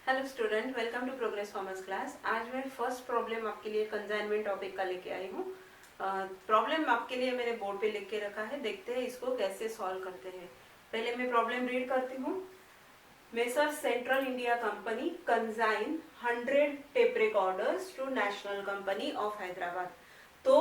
Hello student, welcome to progress commerce class. आज मैं first problem आपके लिए कंसाइनमेंट टॉपिक का लेके आई हूँ। प्रॉब्लम आपके लिए मैंने बोर्ड पे लिख के रखा है, देखते हैं इसको कैसे सॉल्व करते हैं। पहले मैं प्रॉब्लम रीड करती हूँ। Messrs Central India Company consign 100 tape recorders to National Company of Hyderabad. तो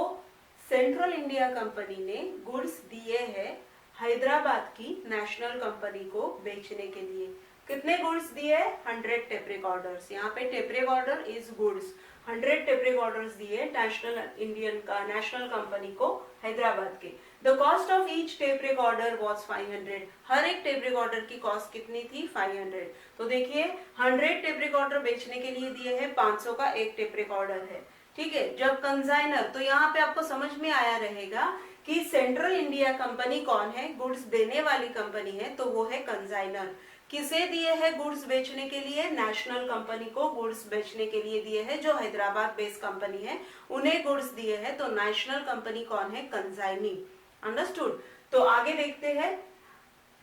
सेंट्रल इंडिया कंपनी ने गुड्स दिए हैं हैदराबाद की नेशनल कंपनी को बेचने के लिए। कितने गुड्स दिए? 100 टेप रिकॉर्डर्स। यहाँ पे tape recorder is goods. 100 tape recorders दिए नेशनल कंपनी को हैदराबाद के। The cost of each tape recorder was 500। हर एक टेप रिकॉर्डर की कॉस्ट कितनी थी? 500। तो देखिए 100 टेप रिकॉर्डर बेचने के लिए दिए हैं, 500 का एक टेप रिकॉर्डर है। ठीक है। जब कंसाइनर, तो यहाँ पे आपको समझ में आया रहेगा कि सेंट्रल इंडिया कंपनी कौन है? गुड्स देने वाली कंपनी है, तो वो है कंसाइनर। किसे दिए हैं गुड्स बेचने के लिए? नेशनल कंपनी को गुड्स बेचने के लिए दिए हैं, जो हैदराबाद बेस्ड कंपनी है, उन्हें गुड्स दिए हैं। तो नेशनल कंपनी कौन है? कंसाइनी। अंडरस्टूड। तो आगे देखते हैं।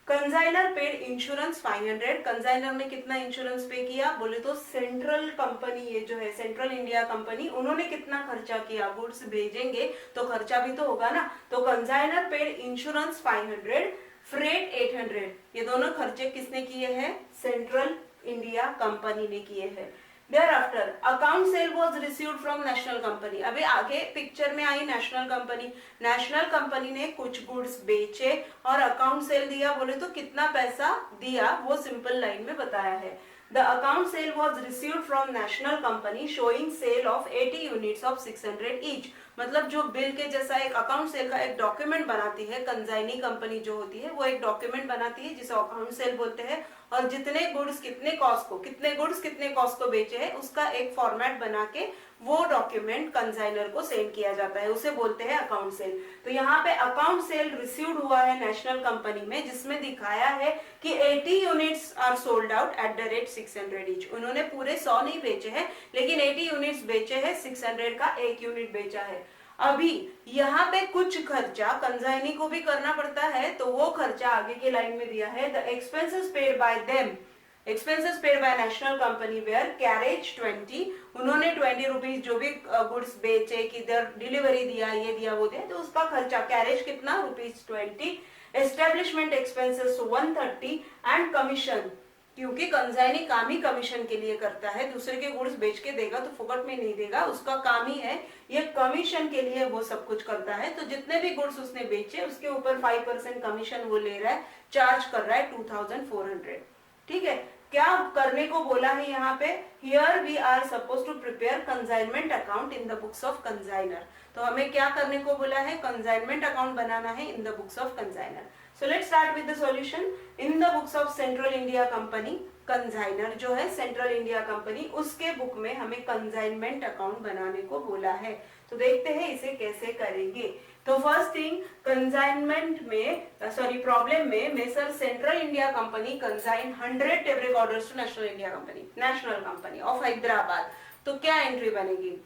Consignor paid insurance 500। कंसाइनर ने कितना इंश्योरेंस पे किया? बोले तो सेंट्रल कंपनी, ये जो है सेंट्रल इंडिया कंपनी, उन्होंने कितना खर्चा किया? गुड्स भेजेंगे तो खर्चा भी तो होगा ना। तो कंसाइनर पेड इंश्योरेंस 500, फ्रेट 800। ये दोनों खर्चे किसने किए हैं? सेंट्रल इंडिया कंपनी ने किए हैं। Thereafter, account sale was received from national company। अभी आगे पिक्चर में आई नेशनल कंपनी। नेशनल कंपनी ने कुछ गुड्स बेचे और अकाउंट सेल दिया। बोले तो कितना पैसा दिया, वो सिंपल लाइन में बताया है। The account sale was received from national company showing sale of 80 units of 600 each। मतलब जो बिल के जैसा एक अकाउंट सेल का एक डॉक्यूमेंट बनाती है कंसाइनी कंपनी जो होती है, वो एक डॉक्यूमेंट बनाती है जिसे अकाउंट सेल बोलते हैं। और जितने गुड्स कितने कॉस्ट को बेचे हैं, उसका एक फॉर्मेट बना के वो डॉक्यूमेंट कंसाइनर को सेंड किया जाता है, उसे बोलते हैं अकाउंट सेल। तो यहाँ पे अकाउंट सेल रिसीव्ड हुआ है नेशनल कंपनी में, जिसमें दिखाया है कि 80 units are sold out at the rate 600 each. उन्होंने पूरे 100 नहीं बेचे हैं, लेकिन 80 यूनिट्स बेचे हैं, 600 का एक यूनिट बेचा है। अभी यहाँ पे कुछ खर्चा कंसाइनी को भी करना पड़ता है, तो वो खर्चा आगे के लाइन में दिया है। The expenses paid by them, expenses paid by National Company were carriage 20। उन्होंने 20 रुपीज जो भी गुड्स बेचे, किधर डिलीवरी दिया, ये दिया वो दिया, तो उसका खर्चा कैरेज कितना? ₹20। एस्टेब्लिशमेंट एक्सपेंसेस 130 एंड कमीशन, क्योंकि कंसाइनी काम ही कमीशन के लिए करता है, दूसरे के गुड्स बेच के देगा तो फुकट में नहीं देगा, उसका काम ही है ये कमीशन के लिए वो सब कुछ करता है। तो जितने भी गुड्स उसने बेचे उसके ऊपर 5% कमीशन वो ले रहा है, चार्ज कर रहा है 2400। ठीक है। क्या करने को बोला है यहाँ पे? Here we are suppose to prepare consignment account in the books of consignor. तो हमें क्या करने को बोला है? कंसाइनमेंट अकाउंट बनाना है in the books of consignor. So let's start with the solution. In the books of Central India Company, consignor जो है सेंट्रल इंडिया कंपनी, उसके बुक में हमें कंसाइनमेंट अकाउंट बनाने को बोला है। तो देखते हैं इसे कैसे करेंगे। तो फर्स्ट थिंग, कंसाइनमेंट में प्रॉब्लम में Messrs Central India Company consign 100 tape recorders to National Company of Hyderabad. तो क्या एंट्री बनेगी?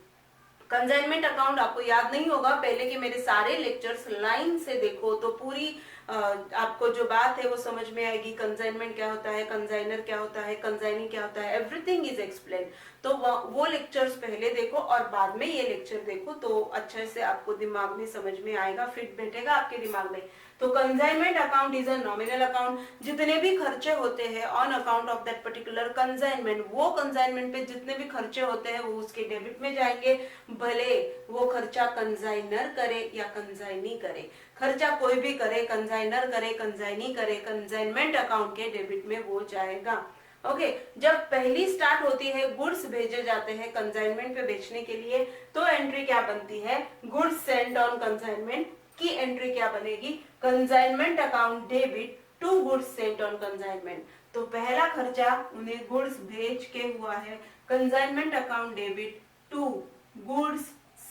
कंसाइनमेंट अकाउंट आपको याद नहीं होगा, पहले के मेरे सारे लेक्चर्स लाइन से देखो तो पूरी आपको जो बात है वो समझ में आएगी। कंसाइनमेंट क्या होता है, कंसाइनर क्या होता है, कंसाइनी क्या होता है, एवरीथिंग इज एक्सप्लेन। तो वो लेक्चर्स पहले देखो और बाद में ये लेक्चर देखो, तो अच्छे से आपको दिमाग में समझ में आएगा, फिट बैठेगा आपके दिमाग में। तो consignment account is a nominal account. जितने भी खर्चे होते हैं on account of that particular consignment, वो कंसाइनमेंट पे जितने भी खर्चे होते हैं वो उसके डेबिट में जाएंगे, भले वो खर्चा कंसाइनर करे या कंसाइनी करे। खर्चा कोई भी करे, कंसाइनर करे, कंसाइनी करे, कंसाइनमेंट अकाउंट के डेबिट में वो जाएगा। ओके। जब पहली स्टार्ट होती है, गुड्स भेजे जाते हैं कंसाइनमेंट पे बेचने के लिए, तो एंट्री क्या बनती है? गुड्स सेंट ऑन कंसाइनमेंट की एंट्री क्या बनेगी? Consignment account debit to goods sent on consignment. तो पहला खर्चा उन्हें गुड्स भेज के हुआ है, consignment account debit to goods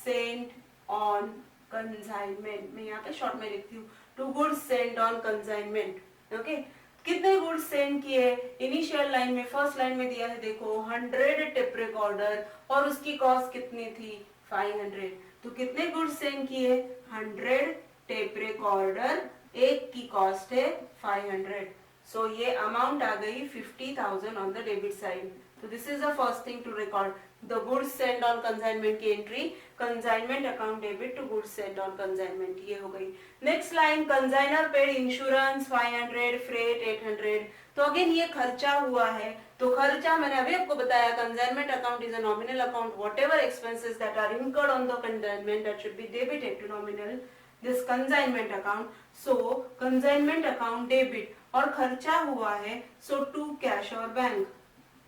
sent on consignment. मैं यहाँ पे शॉर्ट में लिखती हूँ, to goods sent on consignment. Okay. कितने गुड्स सेंड किए? इनिशियल लाइन में, फर्स्ट लाइन में दिया है देखो 100 टेप रिकॉर्डर, और उसकी कॉस्ट कितनी थी? 500। तो कितने गुड्स सेंड किए? 100 टेप रिकॉर्डर, एक की कॉस्ट है 500। सो ये अमाउंट आ गई 50,000 ऑन द डेबिट साइड. तो this is the first thing to record. The goods send on consignment की एंट्री, consignment account debit to goods send on consignment, ये हो गई. Next line, consignor paid insurance 500, freight 800. तो again ये खर्चा हुआ है. तो खर्चा मैंने अभी आपको बताया, consignment account is a nominal account. Whatever expenses that are incurred on the consignment that should be debited to nominal this consignment account. So consignment account debit, और खर्चा हुआ है सो टू कैश और बैंक,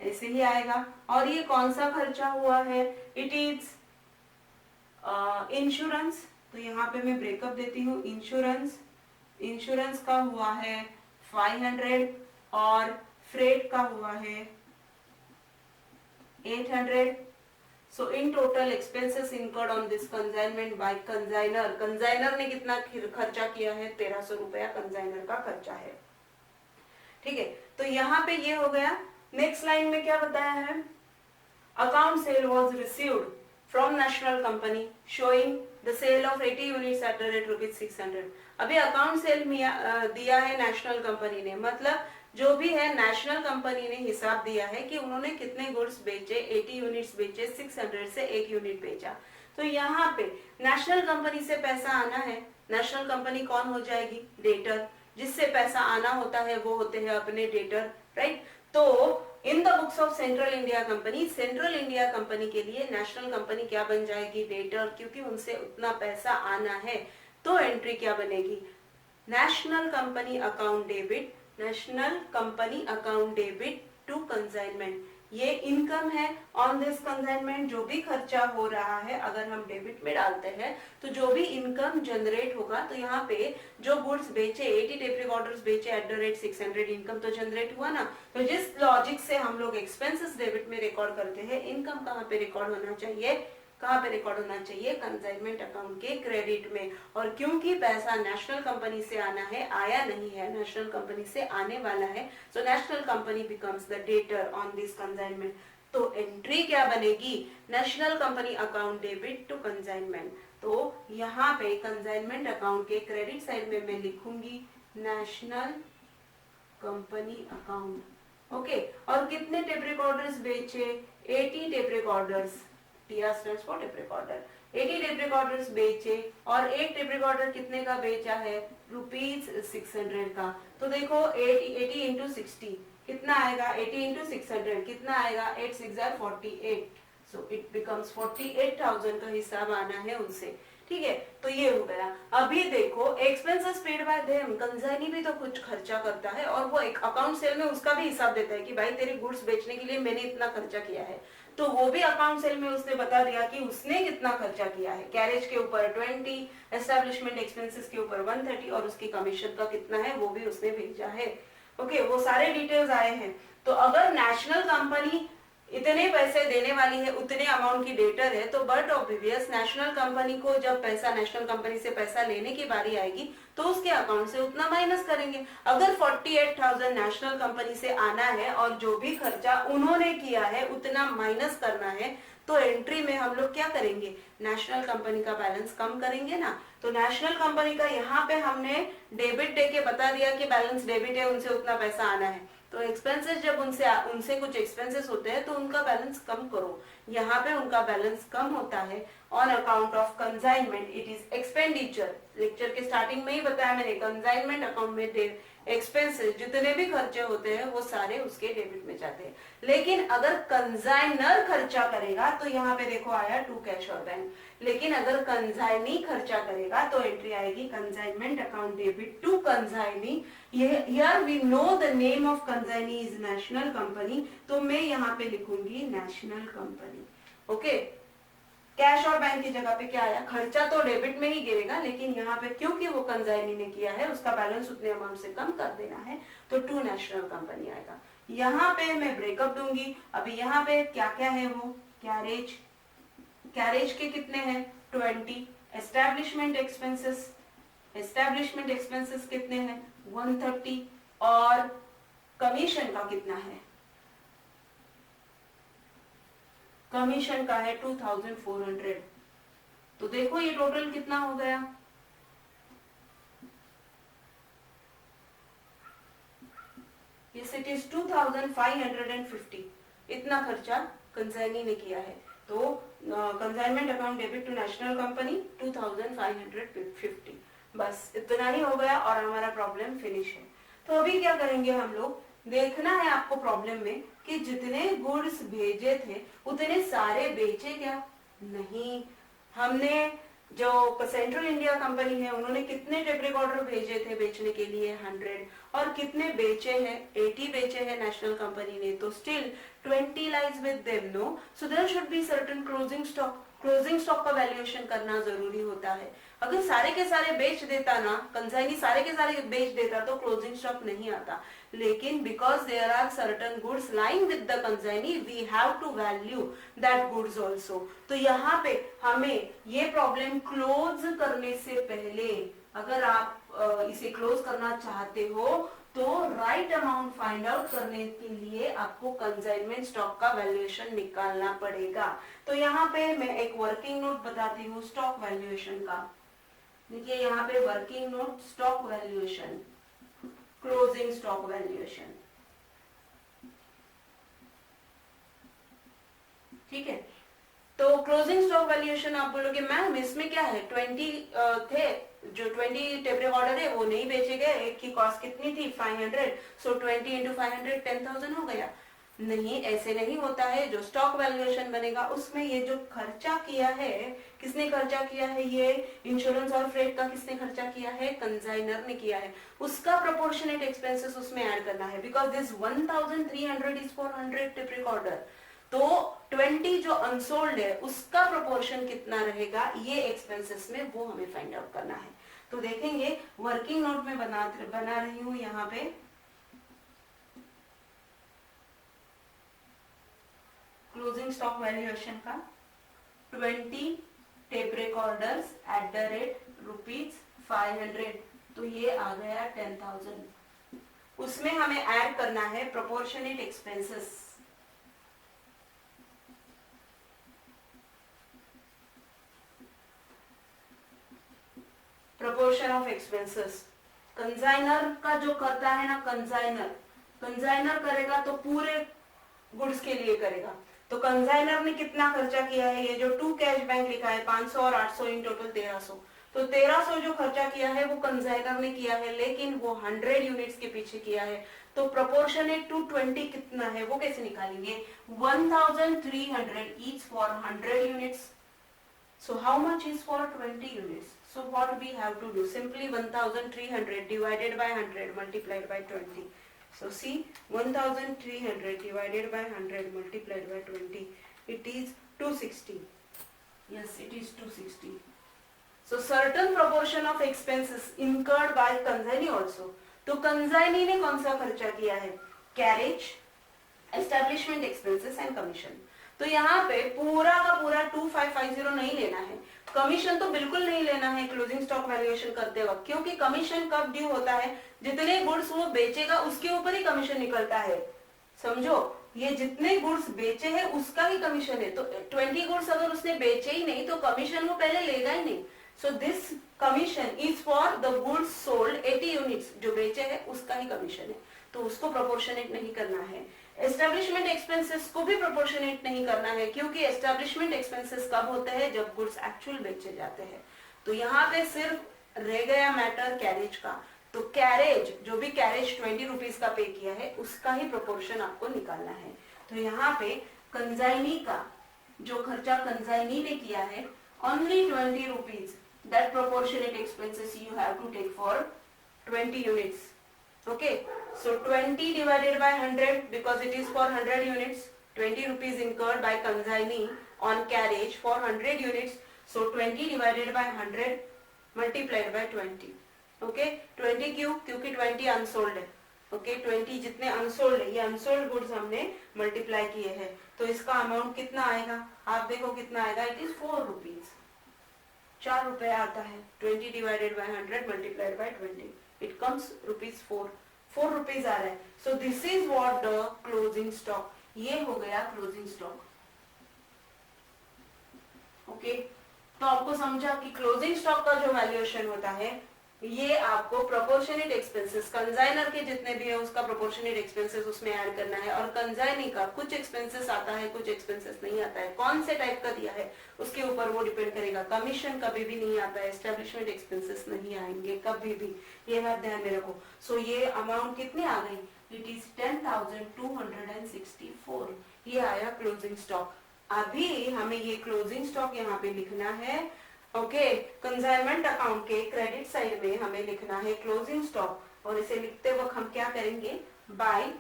ऐसे ही आएगा. और ये कौन सा खर्चा हुआ है? It is insurance. तो यहाँ पे मैं ब्रेकअप देती हूँ. इंश्योरेंस, इंश्योरेंस का हुआ है 500 और फ्रेट का हुआ है 800. So in total expenses incurred on this consignment by consignor. Consignor ने कितना खर्चा किया है? 1300 रुपया कंसाइनर का खर्चा है. ठीक है, तो यहाँ पे ये हो गया. नेक्स्ट लाइन में क्या बताया है? Account sale was received from National Company showing the sale of 80 units at the rate ₹600. अभी अकाउंट सेल दिया है नेशनल कंपनी ने, मतलब जो भी है नेशनल कंपनी ने हिसाब दिया है कि उन्होंने कितने गुड्स बेचे, 80 यूनिट्स बेचे, 600 से 1 यूनिट बेचा. तो यहाँ पे नेशनल कंपनी से पैसा आना है. नेशनल कंपनी कौन हो जाएगी? डेटर. जिससे पैसा आना होता है वो होते हैं अपने डेटर, राइट. तो इन the books of central India company, central India company के लिए नेशनल कंपनी क्या बन जाएगी? डेटर, क्योंकि उनसे उतना पैसा आना है. तो एंट्री क्या बनेगी? National Company account debit, National Company account debit to consignment. ये इनकम है ऑन दिस कंसाइनमेंट. जो भी खर्चा हो रहा है अगर हम डेबिट में डालते हैं तो जो भी इनकम जनरेट होगा, तो यहाँ पे जो गुड्स बेचे, 80 टेप रिकॉर्डर्स बेचे एट द रेट 600, इनकम तो जनरेट हुआ ना. तो जिस लॉजिक से हम लोग एक्सपेंसेस डेबिट में रिकॉर्ड करते हैं, इनकम कहाँ पे रिकॉर्ड होना चाहिए? कहाँ पे रिकॉर्ड होना चाहिए? कंसाइनमेंट अकाउंट के क्रेडिट में. और क्योंकि पैसा नेशनल कंपनी से आना है, आया नहीं है, नेशनल कंपनी से आने वाला है, so National Company becomes the debtor on this consignment. तो एंट्री क्या बनेगी? National Company account debit to consignment. तो यहाँ पे कंसाइनमेंट अकाउंट के क्रेडिट साइड में मैं लिखूंगी नेशनल कंपनी अकाउंट. ओके, और कितने टेप रिकॉर्डर्स बेचे? 80 tape recorders. TR stands for tape recorder. 80 tape recorders बेचे, और एक टेप रिकॉर्डर कितने का बेचा है? ₹600 का. तो देखो 80 इंटू 60 कितना आएगा? 80 इंटू 600 कितना आएगा? 8 6 48. सो इट बिकम्स 48,000 का हिसाब आना है उनसे. ठीक है, तो ये हो गया. अभी देखो expenses paid by them, consignee भी तो कुछ खर्चा करता है, और वो एक अकाउंट सेल में उसका भी हिसाब देता है कि भाई तेरी गुड्स बेचने के लिए मैंने इतना खर्चा किया है. तो वो भी अकाउंट सेल में उसने बता दिया कि उसने कितना खर्चा किया है. कैरेज के ऊपर 20, एस्टेब्लिशमेंट एक्सपेंसेस के ऊपर 130, और उसकी कमीशन का कितना है वो भी उसने भेजा है. ओके, वो सारे डिटेल्स आए हैं. तो अगर नेशनल कंपनी इतने पैसे देने वाली है, उतने अमाउंट की डेटर है, तो बट ऑब्वियस नेशनल कंपनी को जब पैसा, नेशनल कंपनी से पैसा लेने की बारी आएगी तो उसके अकाउंट से उतना माइनस करेंगे. अगर 48,000 नेशनल कंपनी से आना है और जो भी खर्चा उन्होंने किया है उतना माइनस करना है, तो एंट्री में हम लोग क्या करेंगे? नेशनल कंपनी का बैलेंस कम करेंगे ना. तो नेशनल कंपनी का यहाँ पे हमने डेबिट दे के बता दिया कि बैलेंस डेबिट है, उनसे उतना पैसा आना है. तो एक्सपेंसेस जब उनसे कुछ एक्सपेंसेस होते हैं तो उनका बैलेंस कम करो. यहाँ पे उनका बैलेंस कम होता है on account of consignment. It is expenditure. Lecture के स्टार्टिंग में ही बताया मैंने, कंसाइनमेंट अकाउंट में एक्सपेंसेस जितने भी खर्चे होते हैं वो सारे उसके डेबिट में जाते हैं. लेकिन अगर कंसाइनर खर्चा करेगा तो यहाँ पे देखो आया टू कैश और बैंक. लेकिन अगर कंसाइनी खर्चा करेगा तो एंट्री आएगी consignment account debit to consignee. Here we know the name of consignee is National Company, तो मैं यहाँ पे लिखूंगी नेशनल कंपनी. ओके, कैश और बैंक की जगह पे क्या आया? खर्चा तो डेबिट में ही गिरेगा, लेकिन यहाँ पे क्योंकि वो कंसाइनी ने किया है उसका बैलेंस उतने अमाउंट से कम कर देना है, तो टू नेशनल कंपनी आएगा. यहाँ पे मैं ब्रेकअप दूंगी. अभी यहाँ पे क्या क्या है? वो कैरेज, कैरेज के कितने हैं? 20. एस्टैब्लिशमेंट एक्सपेंसेस, एस्टैब्लिशमेंट एक्सपेंसेस कितने हैं? 130. और कमीशन का कितना है? कमीशन का है 2400. तो देखो ये टोटल कितना हो गया? यस इट इज 2550, इतना खर्चा कंसाइनी ने किया है। तो consignment account debit to National Company 2550, बस इतना ही हो गया और हमारा प्रॉब्लम फिनिश है। तो अभी क्या करेंगे हम लोग, देखना है आपको प्रॉब्लम में कि जितने गुड्स भेजे थे उतने सारे बेचे क्या, नहीं। हमने जो सेंट्रल इंडिया कंपनी है उन्होंने कितने टेप रिकॉर्डर भेजे थे बेचने के लिए, 100, और कितने बेचे हैं, 80 बेचे हैं नेशनल कंपनी ने, तो still 20 lies with them, no, so there should be certain closing stock. Closing stock का वैल्यूएशन करना जरूरी होता है। अगर सारे के सारे बेच देता ना, कंसाइनी सारे के सारे बेच देता तो क्लोजिंग स्टॉक नहीं आता, लेकिन because there are certain goods lying with the consignee we have to value that goods also. तो यहाँ पे हमें ये प्रॉब्लम क्लोज करने से पहले, अगर आप इसे क्लोज करना चाहते हो तो राइट अमाउंट फाइंड आउट करने के लिए आपको कंसाइनमेंट स्टॉक का वैल्यूएशन निकालना पड़ेगा। तो यहाँ पे मैं एक वर्किंग नोट बताती हूँ स्टॉक वैल्यूएशन का। देखिए यहाँ पे working note stock valuation, closing stock valuation, ठीक है। तो क्लोजिंग स्टॉक वैल्यूएशन आप बोलोगे मैम इसमें क्या है, 20 थे, जो 20 टेप रिकॉर्डर है वो नहीं बेचे गए, एक की कॉस्ट कितनी थी 500, सो 20 इंटू 500 10,000 हो गया। नहीं, ऐसे नहीं होता है। जो स्टॉक वैल्यूएशन बनेगा उसमें ये जो खर्चा किया है, किसने खर्चा किया है, ये इंश्योरेंस और फ्रेट का किसने खर्चा किया है, कंसाइनर ने किया है, उसका प्रोपोर्शनेट एक्सपेंसेस उसमें ऐड करना है। Because this 1300 is for 100 tape recorder, तो 20 जो अनसोल्ड है उसका प्रोपोर्शन कितना रहेगा ये एक्सपेंसेस में, वो हमें फाइंड आउट करना है। तो देखेंगे वर्किंग नोट में बना रही हूं यहाँ पे, क्लोजिंग स्टॉक वैल्यूएशन का 20 tape recorders eight the rate ₹500, तो ये आ गया 10,000। उसमें हमें ऐड करना है proportionate expenses, proportion of expenses. Consignor का जो करता है ना, कंसाइनर करेगा तो पूरे गुड्स के लिए करेगा। तो कंसाइनर ने कितना खर्चा किया है, ये जो 2 कैश बैंक लिखा है 500 और 800 इन टोटल 1300, तो 1300 जो खर्चा किया है वो कंसाइनर ने किया है, लेकिन वो 100 यूनिट्स के पीछे किया है। तो प्रोपोर्शनेट टू 20 कितना है वो कैसे निकालेंगे, 1300 each for 100 units. So how much is for 20 units? So what we have to do? Simply 1300 divided by 100 multiplied by 20. So see, 1300 divided by 100 multiplied by 20. It is 260. Yes, it is 260. So certain proportion of expenses incurred by consignee also. तो consignee ने कौन सा खर्चा किया है, carriage, establishment expenses and commission। तो यहाँ पे पूरा का पूरा 2550 नहीं लेना है, कमीशन तो बिल्कुल नहीं लेना है क्लोजिंग स्टॉक वैल्यूएशन करते वक्त, क्योंकि कमीशन कब ड्यू होता है, जितने गुड्स वो बेचेगा उसके ऊपर ही कमीशन निकलता है। समझो, ये जितने गुड्स बेचे हैं उसका ही कमीशन है। तो 20 गुड्स अगर उसने बेचे ही नहीं तो कमीशन वो पहले लेगा ही नहीं। So this commission is for the goods sold 80 units, जो बेचे हैं उसका ही कमीशन है, तो उसको प्रोपोर्शनेट नहीं करना है। एस्टेब्लिशमेंट एक्सपेंसेस को भी प्रोपोर्शनेट नहीं करना है, क्योंकि एस्टेब्लिशमेंट एक्सपेंसेस कब होते हैं, जब गुड्स एक्चुअल बेचे जाते हैं। तो यहाँ पे सिर्फ रह गया मैटर कैरेज का। तो कैरेज, जो भी कैरेज 20 रुपीज का पे किया है उसका ही प्रोपोर्शन आपको निकालना है। तो यहाँ पे कंसाइनी का जो खर्चा कंसाइनी ने किया है only 20 rupees, that proportionate expenses you have to take for 20 units. Okay, so 20 divided by 100, because it is for 100 units, 20 rupees incurred by consignee on carriage for 100 units, so 20 divided by 100 multiplied by 20. Okay, 20 क्यों, क्योंकि 20 unsold है। Okay, 20 जितने unsold है, ये unsold goods हमने multiply किए हैं, तो इसका अमाउंट कितना आएगा, आप देखो कितना आएगा, इट इज 4 रुपीज, 4 रुपए आता है। 20 divided by 100 multiplied by 20, it comes ₹4, 4 rupees आ रहा है। So this is what the closing stock, ये हो गया क्लोजिंग स्टॉक। ओके, तो आपको समझा कि क्लोजिंग स्टॉक का जो वैल्यूएशन होता है ये आपको प्रोपोर्शनेट एक्सपेंसेस कंजाइनर के जितने भी है उसका प्रोपोर्शनेट एक्सपेंसेस उसमें ऐड करना है, और कंजाइनी का कुछ एक्सपेंसेस आता है कुछ एक्सपेंसेस नहीं आता है, कौन से टाइप का दिया है उसके ऊपर वो डिपेंड करेगा। कमीशन कभी भी नहीं आता है, एस्टेब्लिशमेंट एक्सपेंसेस नहीं आएंगे कभी भी, ये बात ध्यान में रखो। सो ये अमाउंट कितनी आ गई, इट इज 10,264, ये आया क्लोजिंग स्टॉक। अभी हमें ये क्लोजिंग स्टॉक यहाँ पे लिखना है। ओके, कंसाइनमेंट अकाउंट के क्रेडिट साइड में हमें लिखना है क्लोजिंग स्टॉक, और इसे लिखते वक्त हम क्या करेंगे, बाय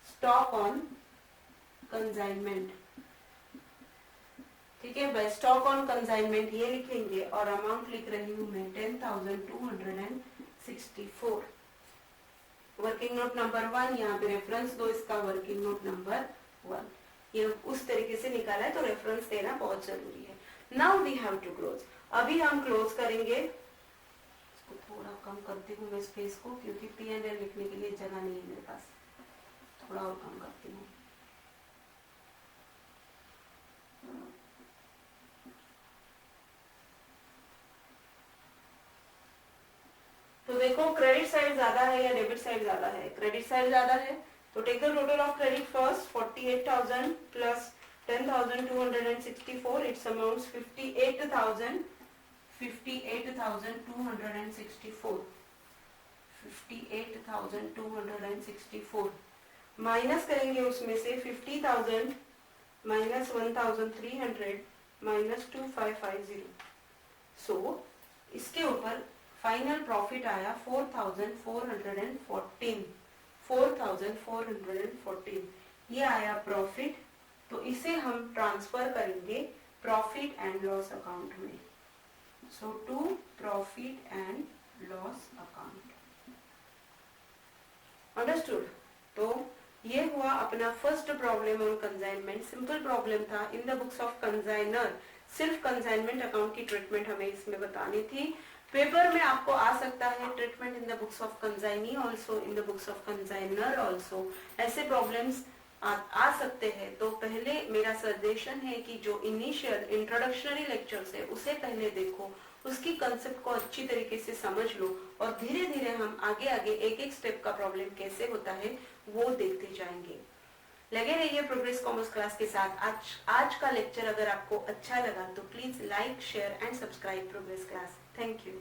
स्टॉक ऑन कंसाइनमेंट। ठीक है, बाय स्टॉक ऑन कंसाइनमेंट ये लिखेंगे, और अमाउंट लिख रही हूं मैं 10,264। वर्किंग नोट नंबर 1, यहाँ पे रेफरेंस दो इसका, वर्किंग नोट नंबर 1 ये उस तरीके से निकाला है, तो रेफरेंस देना बहुत जरूरी है। Now we have to close, अभी हम क्लोज करेंगे। इसको थोड़ा कम करती हूँ मैं स्पेस को, क्योंकि P&L लिखने के लिए जगह नहीं है मेरे पास, थोड़ा और कम करती हूँ। तो देखो क्रेडिट साइड ज्यादा है या डेबिट साइड ज्यादा है, क्रेडिट साइड ज्यादा है, तो take the total of credit first, 48,000 plus 10,264, it's amounts 58,264, 58,264 minus करेंगे उसमें से 50,000 माइनस 1,300 माइनस 2,550। सो इसके ऊपर फाइनल प्रॉफिट आया 4,414, 4,414 ये आया प्रॉफिट। तो इसे हम ट्रांसफर करेंगे प्रॉफिट एंड लॉस अकाउंट में। So to profit and loss account, understood. तो ये हुआ अपना first problem on consignment, simple problem था in the books of consignor. सिर्फ कंसाइनमेंट अकाउंट की ट्रीटमेंट हमें इसमें बतानी थी। पेपर में आपको आ सकता है treatment in the books of consignee also, in the books of consignor also, ऐसे प्रॉब्लम्स आ सकते हैं। तो पहले मेरा सजेशन है कि जो इनिशियल इंट्रोडक्शनरी लेक्चर्स है उसे पहले देखो, उसकी कंसेप्ट को अच्छी तरीके से समझ लो, और धीरे धीरे हम आगे आगे एक एक स्टेप का प्रॉब्लम कैसे होता है वो देखते जाएंगे। लगे रहिए प्रोग्रेस कॉमर्स क्लास के साथ। आज का लेक्चर अगर आपको अच्छा लगा तो please like, share and subscribe progress class. Thank you.